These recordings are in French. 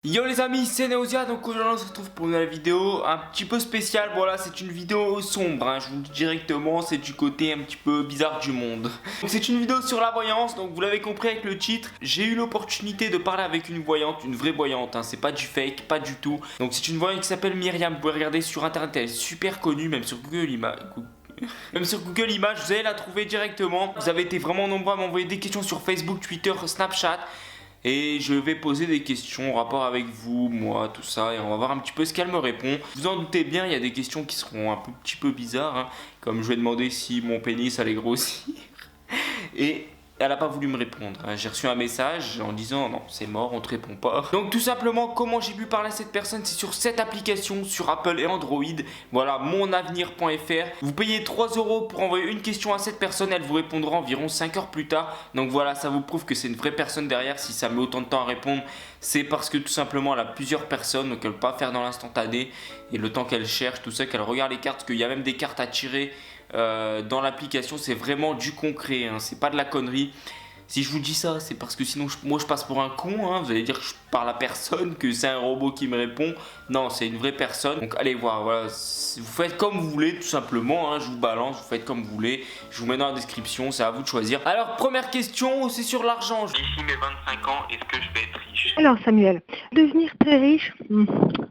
Yo les amis, c'est Neosia, donc aujourd'hui on se retrouve pour une nouvelle vidéo un petit peu spéciale. Voilà, c'est une vidéo sombre, hein, je vous le dis directement, c'est du côté un petit peu bizarre du monde. Donc c'est une vidéo sur la voyance, donc vous l'avez compris avec le titre. J'ai eu l'opportunité de parler avec une voyante, une vraie voyante, hein, c'est pas du fake, pas du tout. Donc c'est une voyante qui s'appelle Myriam, vous pouvez regarder sur internet, elle est super connue, même sur Google Images. Même sur Google Images, vous allez la trouver directement. Vous avez été vraiment nombreux à m'envoyer des questions sur Facebook, Twitter, Snapchat. Et je vais poser des questions en rapport avec vous, moi, tout ça, et on va voir un petit peu ce qu'elle me répond. Vous en doutez bien, il y a des questions qui seront un petit peu bizarres, hein, comme je vais demander si mon pénis allait grossir. Et elle n'a pas voulu me répondre. J'ai reçu un message en disant non, c'est mort, on te répond pas. Donc tout simplement, comment j'ai pu parler à cette personne, c'est sur cette application, sur Apple et Android. Voilà, monavenir.fr. Vous payez 3 € pour envoyer une question à cette personne, elle vous répondra environ 5 heures plus tard. Donc voilà, ça vous prouve que c'est une vraie personne derrière. Si ça met autant de temps à répondre, c'est parce que tout simplement elle a plusieurs personnes, donc elle ne peut pas faire dans l'instantané. Et le temps qu'elle cherche, tout ça, qu'elle regarde les cartes, parce qu'il y a même des cartes à tirer. Dans l'application, c'est vraiment du concret, hein, c'est pas de la connerie. Si je vous dis ça, c'est parce que sinon moi je passe pour un con, hein. Vous allez dire que je parle à personne, que c'est un robot qui me répond. Non, c'est une vraie personne. Donc allez voir, voilà. Vous faites comme vous voulez, tout simplement, hein. Je vous balance, vous faites comme vous voulez. Je vous mets dans la description, c'est à vous de choisir. Alors, première question, c'est sur l'argent. D'ici mes 25 ans, est-ce que je vais être riche? Alors Samuel, devenir très riche,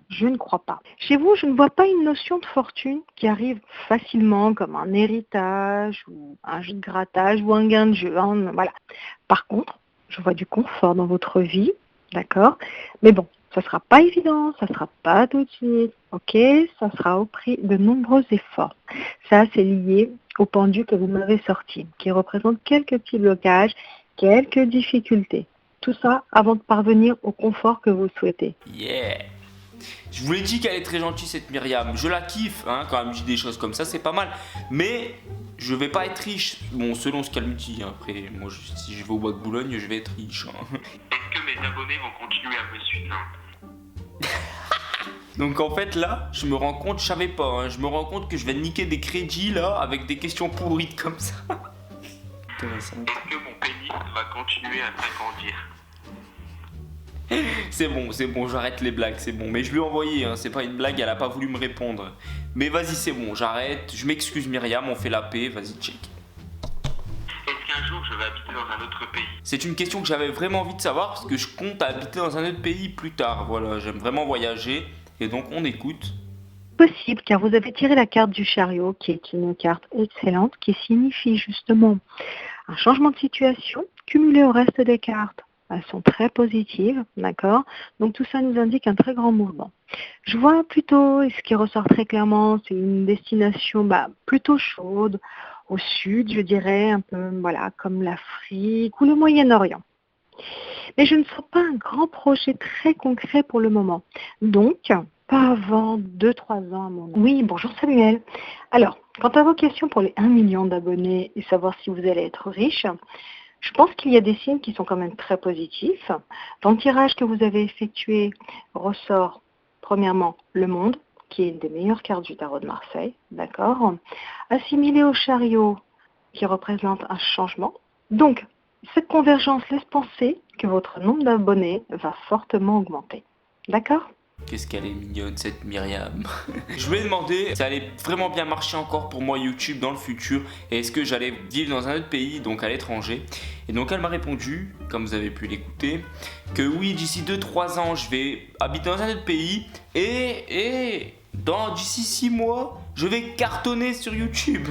je ne crois pas. Chez vous, je ne vois pas une notion de fortune qui arrive facilement comme un héritage ou un jeu de grattage ou un gain de jeu, hein, voilà. Par contre, je vois du confort dans votre vie, d'accord? Mais bon, ça ne sera pas évident, ça ne sera pas tout de suite, ok? Ça sera au prix de nombreux efforts. Ça, c'est lié au pendu que vous m'avez sorti, qui représente quelques petits blocages, quelques difficultés. Tout ça avant de parvenir au confort que vous souhaitez. Yeah. Je vous l'ai dit qu'elle est très gentille cette Myriam. Je la kiffe, hein, quand elle me dit des choses comme ça, c'est pas mal. Mais je vais pas être riche. Bon, selon ce qu'elle me dit. Hein. Après, moi, si je vais au bois de Boulogne, je vais être riche. Hein. Est-ce que mes abonnés vont continuer à me suivre? Donc en fait là, je me rends compte, je savais pas, hein, je me rends compte que je vais niquer des crédits là avec des questions pourries comme ça. Est-ce que mon pénis va continuer à s'agrandir? C'est bon, j'arrête les blagues, c'est bon. Mais je lui ai envoyé, hein, c'est pas une blague, elle a pas voulu me répondre. Mais vas-y, c'est bon, j'arrête, je m'excuse Myriam, on fait la paix, vas-y, check. Est-ce qu'un jour je vais habiter dans un autre pays? C'est une question que j'avais vraiment envie de savoir parce que je compte habiter dans un autre pays plus tard. Voilà, j'aime vraiment voyager et donc on écoute. Possible, car vous avez tiré la carte du chariot, qui est une carte excellente, qui signifie justement un changement de situation cumulé au reste des cartes. Elles sont très positives, d'accord? Donc tout ça nous indique un très grand mouvement. Je vois plutôt, et ce qui ressort très clairement, c'est une destination plutôt chaude, au sud, je dirais, un peu voilà, comme l'Afrique ou le Moyen-Orient. Mais je ne sens pas un grand projet très concret pour le moment. Donc, pas avant 2-3 ans à mon avis. Oui, bonjour Samuel. Alors, quant à vos questions pour les 1 million d'abonnés et savoir si vous allez être riche, je pense qu'il y a des signes qui sont quand même très positifs. Dans le tirage que vous avez effectué, ressort premièrement le monde, qui est une des meilleures cartes du tarot de Marseille, d'accord? Assimilé au chariot, qui représente un changement. Donc, cette convergence laisse penser que votre nombre d'abonnés va fortement augmenter. D'accord ? Qu'est-ce qu'elle est mignonne cette Myriam. Je lui ai demandé si ça allait vraiment bien marcher encore pour moi YouTube dans le futur et est-ce que j'allais vivre dans un autre pays, donc à l'étranger. Et donc elle m'a répondu, comme vous avez pu l'écouter, que oui, d'ici 2-3 ans je vais habiter dans un autre pays et d'ici 6 mois je vais cartonner sur YouTube.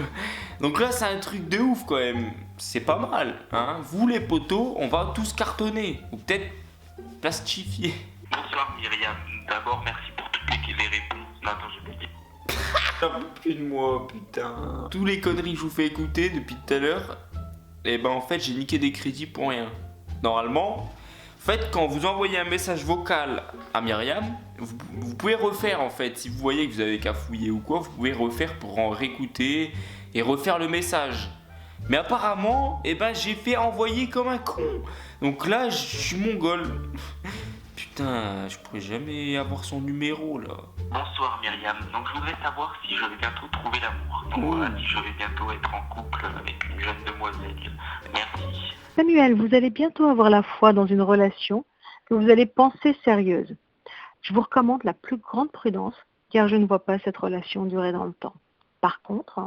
Donc là c'est un truc de ouf quand même, c'est pas mal, hein. Vous les potos, on va tous cartonner, ou peut-être plastifier. Bonsoir Myriam, d'abord merci pour toutes les réponses. Non, attends, j'ai oublié. J'en peux plus de moi, putain. Tous les conneries que je vous fais écouter depuis tout à l'heure, et ben en fait j'ai niqué des crédits pour rien. Normalement, en fait quand vous envoyez un message vocal à Myriam, vous pouvez refaire en fait. Si vous voyez que vous avez qu'à fouiller ou quoi, vous pouvez refaire pour en réécouter et refaire le message. Mais apparemment, j'ai fait envoyer comme un con. Donc là, je suis mongol. Putain, je pourrais jamais avoir son numéro là. Bonsoir Myriam, donc je voudrais savoir si je vais bientôt trouver l'amour. Donc voilà, si je vais bientôt être en couple avec une jeune demoiselle. Merci. Samuel, vous allez bientôt avoir la foi dans une relation que vous allez penser sérieuse. Je vous recommande la plus grande prudence car je ne vois pas cette relation durer dans le temps. Par contre,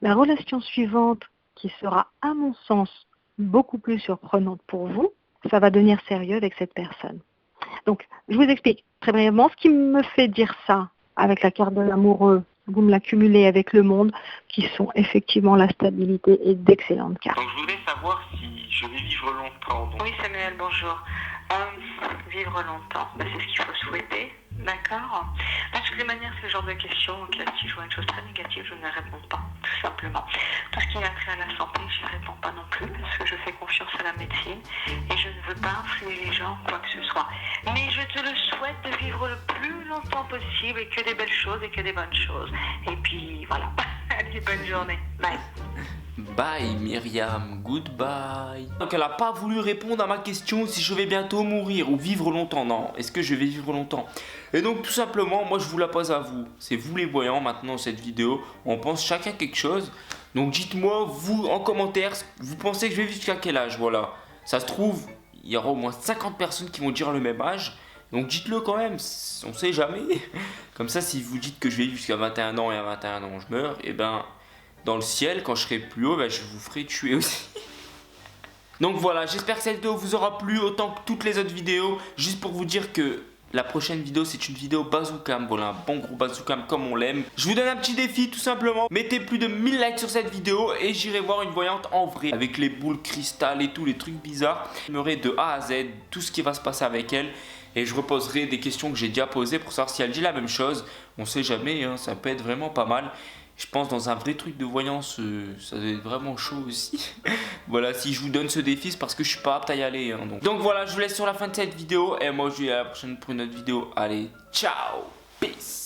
la relation suivante qui sera à mon sens beaucoup plus surprenante pour vous, ça va devenir sérieux avec cette personne. Donc, je vous explique très brièvement ce qui me fait dire ça avec la carte de l'amoureux. Vous me l'accumulez avec le monde, qui sont effectivement la stabilité et d'excellentes cartes. Donc je voulais savoir si je vais vivre longtemps. Donc... Oui Samuel, bonjour. Vivre longtemps, c'est ce qu'il faut souhaiter, d'accord. De toutes les manières, c'est le genre de question auquel si je vois une chose très négative, je ne réponds pas, tout simplement. Tout ce qui a trait à la santé, je n'y réponds pas non plus, parce que je fais confiance à la médecine et je ne veux pas influer les gens, quoi que ce soit. Mais je te le souhaite de vivre le plus longtemps possible et que des belles choses et que des bonnes choses. Et puis voilà, allez, bonne journée, bye. Bye Myriam, goodbye. Donc elle a pas voulu répondre à ma question si je vais bientôt mourir ou vivre longtemps. Non, est-ce que je vais vivre longtemps? Et donc tout simplement, moi je vous la pose à vous. C'est vous les voyants maintenant cette vidéo. On pense chacun quelque chose. Donc dites-moi vous en commentaire, vous pensez que je vais vivre jusqu'à quel âge? Voilà. Ça se trouve, il y aura au moins 50 personnes qui vont dire le même âge. Donc dites-le quand même, on sait jamais. Comme ça si vous dites que je vais vivre jusqu'à 21 ans et à 21 ans je meurs, et ben... dans le ciel, quand je serai plus haut, je vous ferai tuer aussi. Donc voilà, j'espère que cette vidéo vous aura plu autant que toutes les autres vidéos. Juste pour vous dire que la prochaine vidéo, c'est une vidéo bazooka. Voilà, un bon gros bazooka comme on l'aime. Je vous donne un petit défi tout simplement. Mettez plus de 1000 likes sur cette vidéo et j'irai voir une voyante en vrai. Avec les boules cristal et tous les trucs bizarres. Je ferai de A à Z tout ce qui va se passer avec elle. Et je reposerai des questions que j'ai déjà posées pour savoir si elle dit la même chose. On sait jamais, hein, ça peut être vraiment pas mal. Je pense dans un vrai truc de voyance, ça doit être vraiment chaud aussi. Voilà, si je vous donne ce défi, c'est parce que je suis pas apte à y aller. Hein, donc voilà, je vous laisse sur la fin de cette vidéo. Et moi, je vous dis à la prochaine pour une autre vidéo. Allez, ciao, peace.